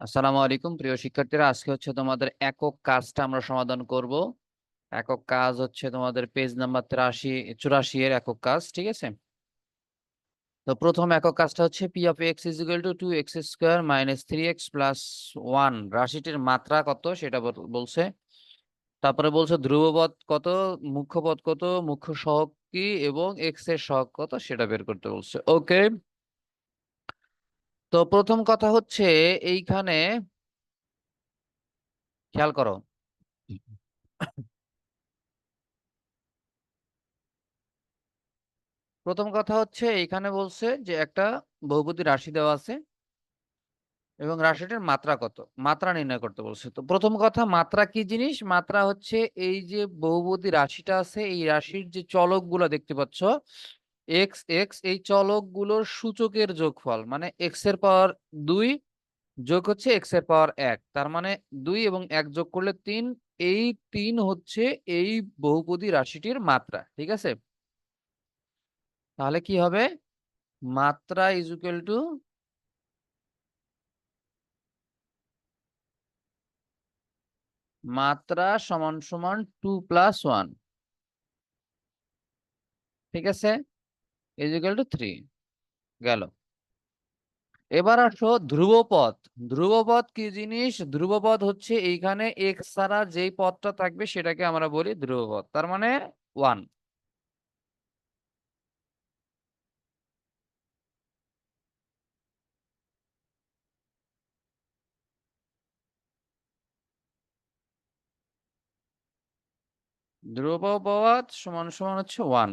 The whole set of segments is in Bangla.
আসসালামু আলাইকুম প্রিয় শিক্ষার্থীরা, আজকে হচ্ছে তোমাদের একক কাজটা আমরা সমাধান করব। একক কাজ হচ্ছে তোমাদের পেজ নাম্বার 84 এর একক কাজ, ঠিক আছে? তো প্রথম একক কাজটা হচ্ছে P of x is equal to 2x square minus 3x plus 1 রাশিটির মাত্রা কত সেটা বলছে। তারপরে বলছে ধ্রুবপদ কত, মুখ্য পদ কত, মুখ্য সহগ কি এবং এক্স এর সহগ কত সেটা বের করতে বলছে। ওকে, তো প্রথম কথা হচ্ছে এইখানে খেয়াল করো। প্রথম কথা হচ্ছে এইখানে বলছে যে একটা বহুপদী রাশি দেওয়া আছে এবং রাশিটির মাত্রা কত, মাত্রা নির্ণয় করতে বলছে। তো প্রথম কথা, মাত্রা কি জিনিস? মাত্রা হচ্ছে এই যে বহুপদী রাশিটা আছে, এই রাশির যে চলকগুলো দেখতে পাচ্ছ এক্স এক্স, এই চলকগুলোর সূচকের যোগফল, মানে এক্স এর পাওয়ার 2 যোগ হচ্ছে এক্স এর পাওয়ার 1, তার মানে 2 এবং 1 যোগ করলে 3। এই 3 হচ্ছে এই বহুপদী রাশিটির মাত্রা, ঠিক আছে? তাহলে কি হবে? মাত্রা ইজ ইকুয়াল টু মাত্রা সমান সমান 2+1, ঠিক আছে? ইজ ইকুয়াল টু 3 গেল। এবার আসো ধ্রুবপদ। ধ্রুবপদ কি জিনিস? ধ্রুবপদ হচ্ছে এইখানে এক্স ছাড়া যেই পদটা থাকবে সেটাকে আমরা বলি ধ্রুবপদ, তার মানে 1। ধ্রুবপদ সমান সমান হচ্ছে 1।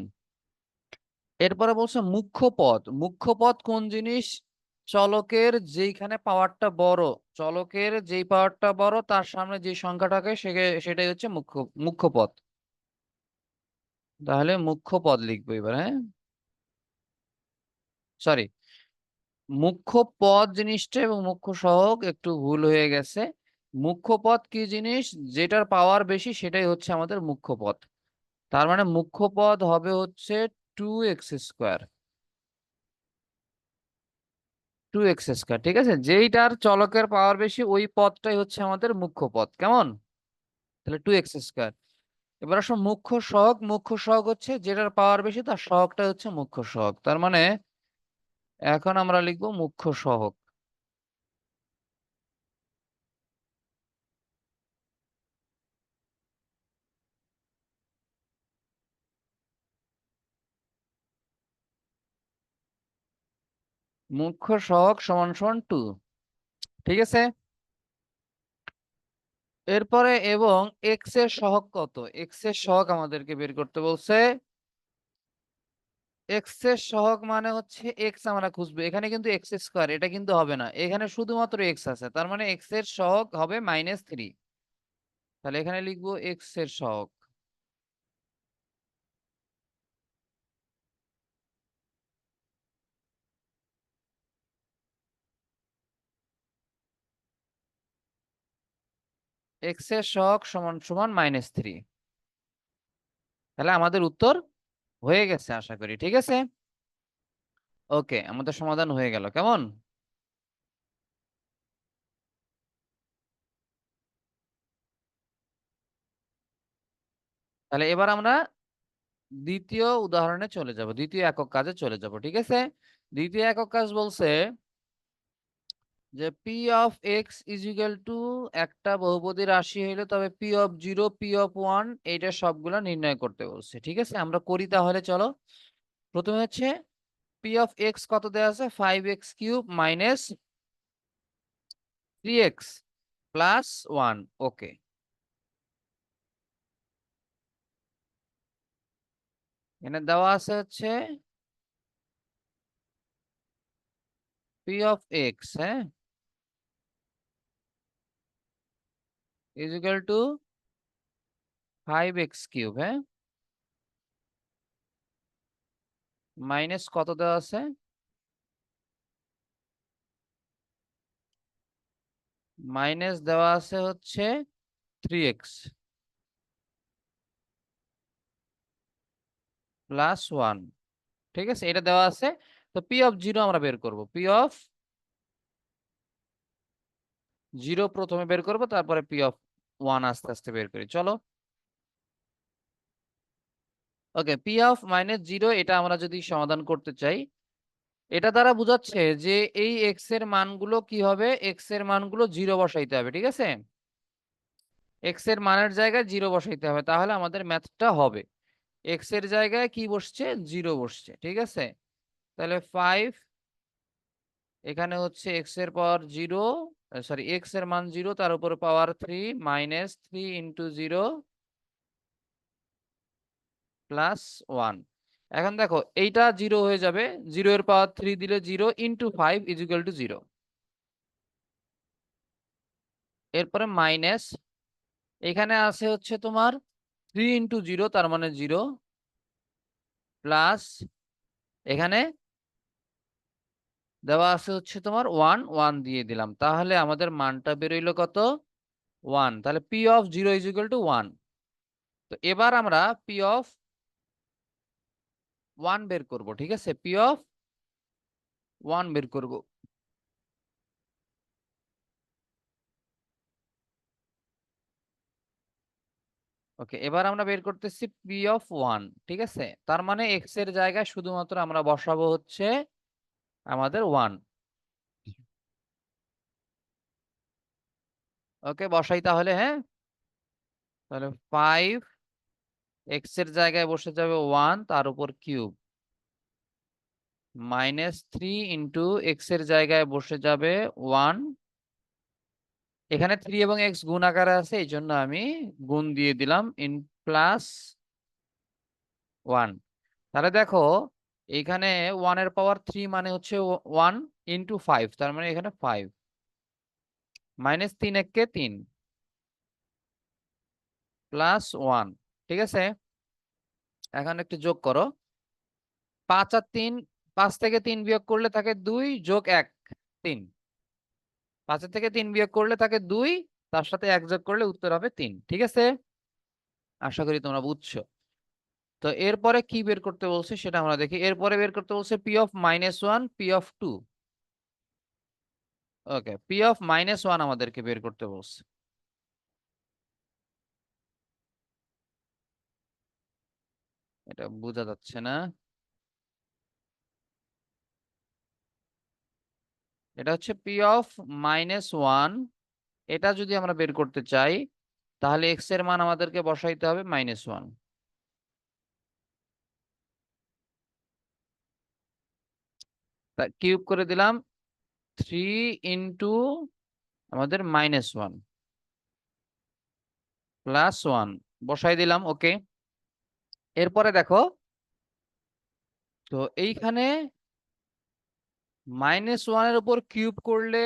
এরপরে বলছে মুখ্য পদ। মুখ্য পদ কোন জিনিস? চলকের যেইখানে পাওয়ারটা বড়, চলকের যেই পাওয়ারটা বড় তার সামনে যে সংখ্যাটাকে সেটাই হচ্ছে মুখ্য পদ। তাহলে মুখ্য পদ লিখবো এবার, হ্যাঁ, সরি, মুখ্য পদ জিনিসটা এবং মুখ্য সহগ একটু ভুল হয়ে গেছে। মুখ্য পদ কি জিনিস? যেটার পাওয়ার বেশি সেটাই হচ্ছে আমাদের মুখ্য পদ। তার মানে মুখ্য পদ হবে হচ্ছে 2x²। 2x², ঠিক আছে? যেইটার চলকের পাওয়ার বেশি ওই পদটাই হচ্ছে আমাদের মুখ্য পদ, কেমন? তাহলে 2x²। এবার আসো মুখ্য সহগ। মুখ্য সহগ হচ্ছে যেটার পাওয়ার বেশি তার সহগটা হচ্ছে মুখ্য সহগ, তার মানে এখন আমরা লিখবো মুখ্য সহগ। মুখ্য সহগ সমান সমান 2, ঠিক আছে? এরপরে এবং এক্স এর সহগ কত? এক্স এর সহগ আমাদেরকে বের করতে বলছে। এক্স এর সহগ মানে হচ্ছে এক্স আমরা খুঁজবো, এখানে কিন্তু x², এটা কিন্তু হবে না, এখানে শুধুমাত্র এক্স আছে, তার মানে এক্স এর সহগ হবে -3। তাহলে এখানে লিখবো এক্স এর সহগ। এক্স এর সহগ সমান সমান -3। তাহলে আমাদের উত্তর হয়ে গেছে আশা করি, ঠিক আছে? ওকে, আমাদের সমাধান হয়ে গেল, কেমন? তাহলে এবার আমরা দ্বিতীয় উদাহরণে চলে যাব, দ্বিতীয় একক কাজে চলে যাব, ঠিক আছে? দ্বিতীয় একক কাজ বলছে যে P of x is equal to একটা বহুপদী রাশি হইলে তবে পি অফ 0, পি অফ 1 এইটা সবগুলা নির্ণয় করতে বলছে, ঠিক আছে? আমরা করি তাহলে, চলো। প্রথমে হচ্ছে পি অফ এক্স কত দেওয়া আছে? 5x³ minus 3x plus 1। ওকে, এখানে দেওয়া আছে হচ্ছে পি অফ এক্স, হ্যাঁ, ইজ ইকুয়াল টু 5x³, হ্যাঁ, মাইনাস কত দেওয়া আছে? মাইনাস দেওয়া আছে হচ্ছে 3x প্লাস 1, ঠিক আছে? এটা দেওয়া আছে। তো পি অফ জিরো আমরা বের করব। পি অফ জিরো প্রথমে বের করব, তারপরে পি অফ ওয়ান আস্তে আস্তে বের করি, চলো। ওকে, পি অফ মাইনাস জিরো এটা আমরা যদি সমাধান করতে চাই, এটা দ্বারা বোঝাচ্ছে যে এই এক্স এর মানগুলো কি হবে, এক্স এর মানগুলো জিরো বসাইতে হবে, ঠিক আছে। এক্স এর মানের জায়গায় জিরো বসাইতে হবে, তাহলে আমাদের ম্যাথটা হবে। এক্স এর জায়গায় কি বসছে, জিরো বসছে, ঠিক আছে। তাহলে 5, এখানে হচ্ছে এক্স এর পাওয়ার জিরো, সরি এক্স এর মান জিরো, তার উপরে পাওয়ার 3 মাইনাস 3 ইন্টু জিরো প্লাস 1। এখন দেখো এইটা জিরো হয়ে যাবে, জিরো এর পাওয়ার 3 দিলে zero into 5 is equal to zero. এরপরে মাইনাস, এখানে আছে হচ্ছে তোমার 3 ইন্টু জিরো, তার মানে জিরো, প্লাস এখানে দেওয়া আছে হচ্ছে তোমার 1, 1 দিয়ে দিলাম, তাহলে আমাদের মানটা বেরোইলো কত, 1। তাহলে P of zero is equal to 1। তো এবার আমরা পি অফ 1 বের করব, ঠিক আছে, পি অফ 1 বের করব। ওকে, এবার আমরা বের করতেছি পি অফ 1, ঠিক আছে। তার মানে এক্স এর জায়গায় শুধুমাত্র আমরা বসাবো হচ্ছে আমাদের 1। ওকে, বসাই তাহলে, হ্যাঁ। তাহলে 5 এক্স এর জায়গায় বসে যাবে 1, তার উপর কিউব, মাইনাস 3 ইন্টু এক্স এর জায়গায় বসে যাবে 1। এখানে 3 এবং এক্স গুণ আকারে আছে, এই জন্য আমি গুণ দিয়ে দিলাম, ইন প্লাস 1। তাহলে দেখো এখানে 1 এর পাওয়ার 3 মানে হচ্ছে 1 ইন্টু 5, তার মানে এখানে 5, মাইনাস 3 একে 3 প্লাস 1, ঠিক আছে। এখন একটু যোগ করো, 5 আর 3, 5 থেকে 3 বিয়োগ করলে থাকে 2 যোগ 1, 3। 5 থেকে 3 বিয়োগ করলে থাকে 2, তার সাথে 1 যোগ করলে উত্তর হবে 3, ঠিক আছে। আশা করি তোমরা বুঝছো। তো এরপরে কি বের করতে বলছে সেটা আমরা দেখি। এরপরে বের করতে বলছে P of minus 1, P of 2। Okay, P of minus 1 আমাদেরকে বের করতে বলছে। এটা বোঝা যাচ্ছে না। এটা হচ্ছে পি অফ মাইনাস 1। এটা যদি আমরা বের করতে চাই, তাহলে এক্স এর মান আমাদেরকে বসাইতে হবে -1। তা কিউব করে দিলাম, 3 ইন্টু আমাদের -1 প্লাস 1 বসাই দিলাম। ওকে, এরপরে দেখো, তো এইখানে -1 এর উপর কিউব করলে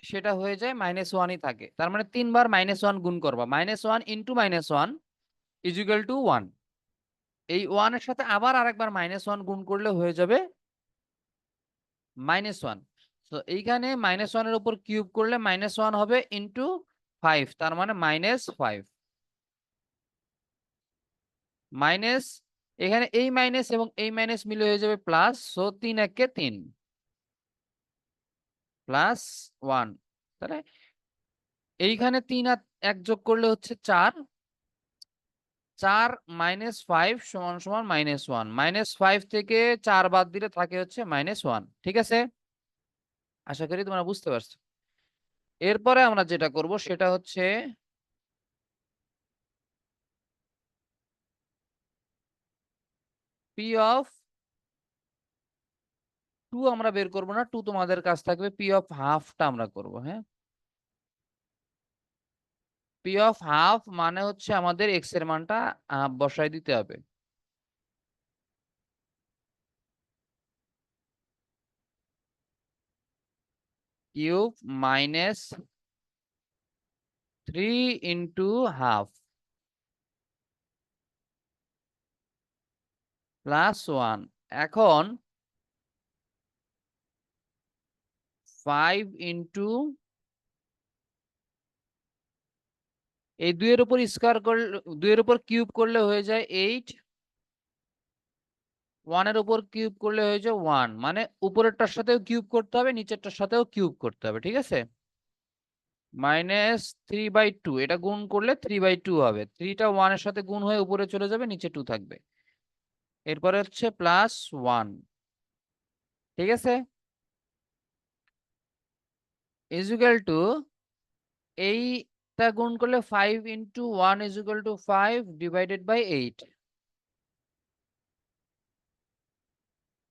সেটা হয়ে যায় -1ই থাকে, তার মানে 3 বার -1 গুণ করবা, -1 ইন্টু -1 ইজ ইকুয়াল টু 1। এই 1 এর সাথে আবার আরেকবার -1 গুণ করলে হয়ে যাবে -1। তো এইখানে -1 এর উপর কিউব করলে -1 হবে ইন্টু 5, তার মানে -5 মাইনাস, এখানে এই মাইনাস এবং এই মাইনাস মিলে হয়ে যাবে প্লাস, সো 3 একে 3 প্লাস 1। তাহলে এইখানে 3 আর 1 যোগ করলে হচ্ছে 4, 4 -5 সমান সমান -1, -5 থেকে 4 বাদ দিলে থাকে হচ্ছে -1, ঠিক আছে। আশা করি তোমরা বুঝতে পারছো। এরপরে আমরা যেটা করব সেটা হচ্ছে পি অফ 2 আমরা বের করব না, 2 তোমাদের কাছ থাকবে, পি অফ হাফটা আমরা করব, হ্যাঁ। পি অফ হাফ মানে হচ্ছে আমাদের এক্স এর মানটা হাফ বসায় দিতে হবে। Cube minus 3 into half plus 1। এখন 5 ইন্টু এই 2 এর উপর স্কয়ার করলে, 2 এর উপর কিউব করলে হয়ে যায় 8, 1 এর উপর কিউব করলে হয়ে যায় 1 মানে উপরেরটার সাথেও কিউব করতে হবে, নিচেরটার সাথেও কিউব করতে হবে। ঠিক আছে? -3/2 এটা গুণ করলে 3/2 হবে। 3 টা 1 এর সাথে গুণ হয়ে উপরে চলে যাবে, নিচে 2 থাকবে। এরপরে হচ্ছে +1 ঠিক আছে? = এইটা গুণ করলে 5 * 1 = 5 /8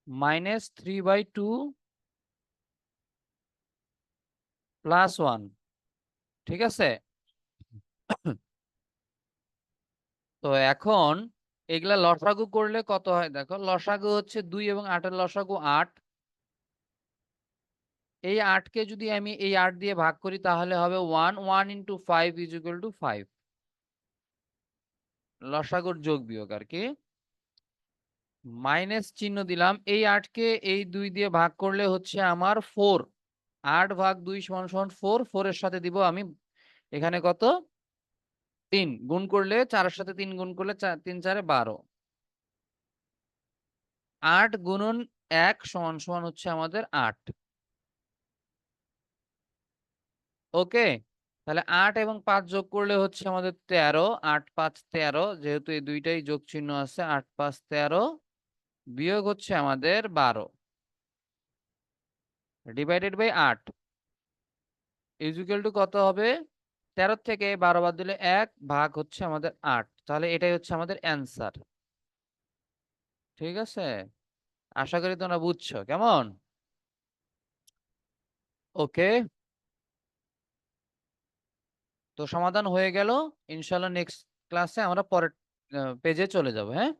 -3/2 +1 ঠিক আছে? তো এখন এগুলা লসাগু করলে কত হয় দেখো। লসাগু হচ্ছে 2 এবং 8 এর লসাগু 8। এই 8 কে যদি আমি এই 8 দিয়ে ভাগ করি তাহলে হবে 1, 1 * 5 = 5 লসাগুর যোগ বিয়োগ আরকি। মাইনাস চিহ্ন দিলাম। এই 8 কে এই 2 দিয়ে ভাগ করলে হচ্ছে আমার 4। 8 ভাগ 2 = 4। 4 এর সাথে দিব আমি এখানে কত? 3 গুণ করলে 4 এর সাথে 3 গুণ করলে 3 4 এ 12। 8 গুণন ১ = হচ্ছে আমাদের 8। ওকে? তাহলে 8 এবং ৫ যোগ করলে হচ্ছে আমাদের ১৩। ৮ ৫ ১৩ যেহেতু এই ২ টাই যোগ চিহ্ন আছে ৮ ৫ ১৩ বিয়োগ হচ্ছে আমাদের ১২ /8 কত হবে? ১৩ থেকে ১২ বাদ দিলে ১ ভাগ হচ্ছে আমাদের ৮। তাহলে এটাই হচ্ছে আমাদের অ্যান্সার। ঠিক আছে? আশা করি তোমরা বুঝছো। কেমন? ওকে। তো সমাধান হয়ে গেল। ইনশাআল্লাহ নেক্সট ক্লাসে আমরা পরের পেজে চলে যাব। হ্যাঁ?